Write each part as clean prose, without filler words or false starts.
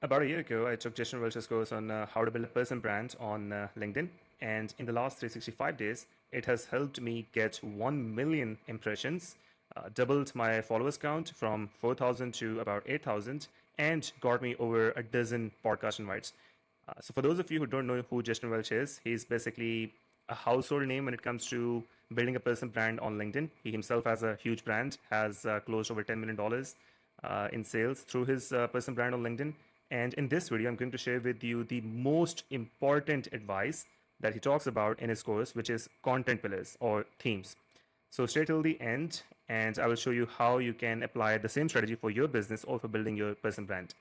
About a year ago, I took Justin Welsh's course on how to build a personal brand on LinkedIn. And in the last 365 days, it has helped me get 1 million impressions, doubled my followers count from 4,000 to about 8,000, and got me over a dozen podcast invites. So, for those of you who don't know who Justin Welsh is, he's basically a household name when it comes to building a personal brand on LinkedIn. He himself has a huge brand, has closed over $10 million in sales through his personal brand on LinkedIn. And in this video, I'm going to share with you the most important advice that he talks about in his course, which is content pillars or themes. So stay till the end, and I will show you how you can apply the same strategy for your business or for building your personal brand.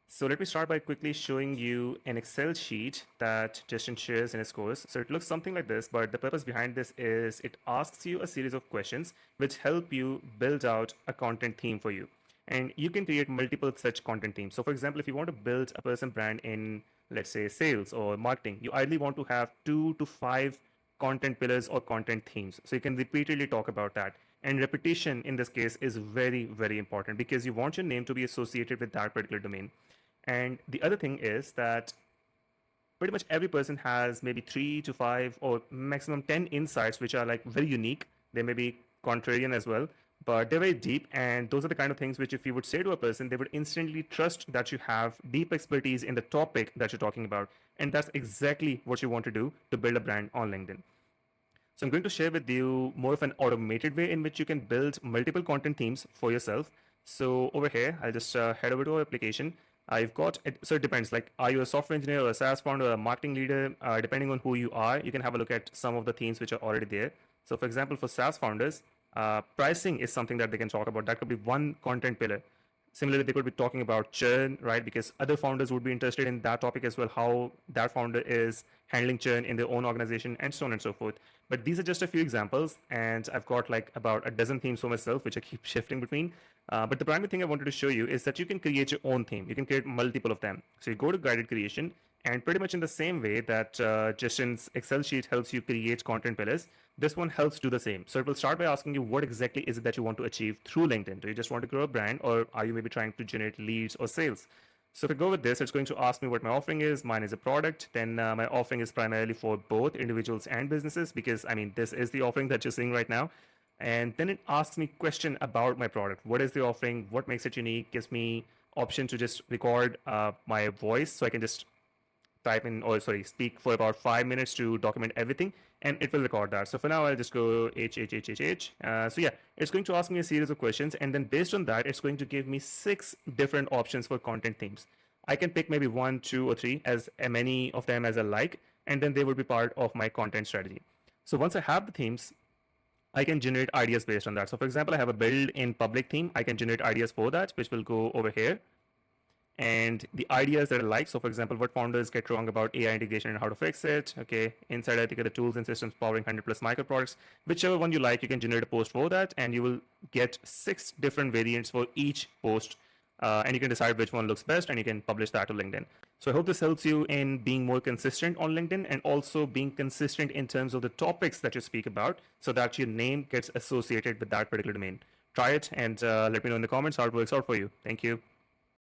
So let me start by quickly showing you an Excel sheet that Justin shares in his course. So it looks something like this, but the purpose behind this is it asks you a series of questions which help you build out a content theme for you. And you can create multiple such content themes. So for example, if you want to build a personal brand in, let's say, sales or marketing, you ideally want to have 2 to 5 content pillars or content themes. So you can repeatedly talk about that. And repetition in this case is very, very important because you want your name to be associated with that particular domain. And the other thing is that pretty much every person has maybe 3 to 5 or maximum 10 insights, which are like very unique. They may be contrarian as well, but they're very deep. And those are the kind of things which, if you would say to a person, they would instantly trust that you have deep expertise in the topic that you're talking about. And that's exactly what you want to do to build a brand on LinkedIn. So I'm going to share with you more of an automated way in which you can build multiple content themes for yourself. So over here, I'll just head over to our application. I've got it. So it depends, like, are you a software engineer or a SaaS founder or a marketing leader? Depending on who you are, you can have a look at some of the themes which are already there. So for example, for SaaS founders, pricing is something that they can talk about. That could be one content pillar. Similarly, they could be talking about churn, right? Because other founders would be interested in that topic as well, how that founder is handling churn in their own organization, and so on and so forth. But these are just a few examples, and I've got like about a dozen themes for myself, which I keep shifting between. But the primary thing I wanted to show you is that you can create your own theme. You can create multiple of them. So you go to guided creation, and pretty much in the same way that Justin's Excel sheet helps you create content pillars, this one helps do the same. So it will start by asking you what exactly is it that you want to achieve through LinkedIn. Do you just want to grow a brand, or are you maybe trying to generate leads or sales? So if I go with this, it's going to ask me what my offering is. Mine is a product. Then my offering is primarily for both individuals and businesses, because I mean, this is the offering that you're seeing right now. And then it asks me question about my product. What is the offering? What makes it unique? Gives me option to just record my voice, so I can just type in, or sorry, speak for about 5 minutes to document everything, and it will record that. So for now, I'll just go H. So yeah, it's going to ask me a series of questions, and then based on that, it's going to give me 6 different options for content themes. I can pick maybe 1, 2, or 3, as many of them as I like, and then they will be part of my content strategy. So once I have the themes, I can generate ideas based on that. So for example, I have a build in public theme. I can generate ideas for that, which will go over here. And the ideas that I like, so for example, what founders get wrong about AI integration and how to fix it. Okay, inside I think the tools and systems powering 100 plus micro products. Whichever one you like, you can generate a post for that, and you will get 6 different variants for each post. And you can decide which one looks best, and you can publish that to LinkedIn. So I hope this helps you in being more consistent on LinkedIn, and also being consistent in terms of the topics that you speak about, so that your name gets associated with that particular domain. Try it, and let me know in the comments how it works out for you. Thank you.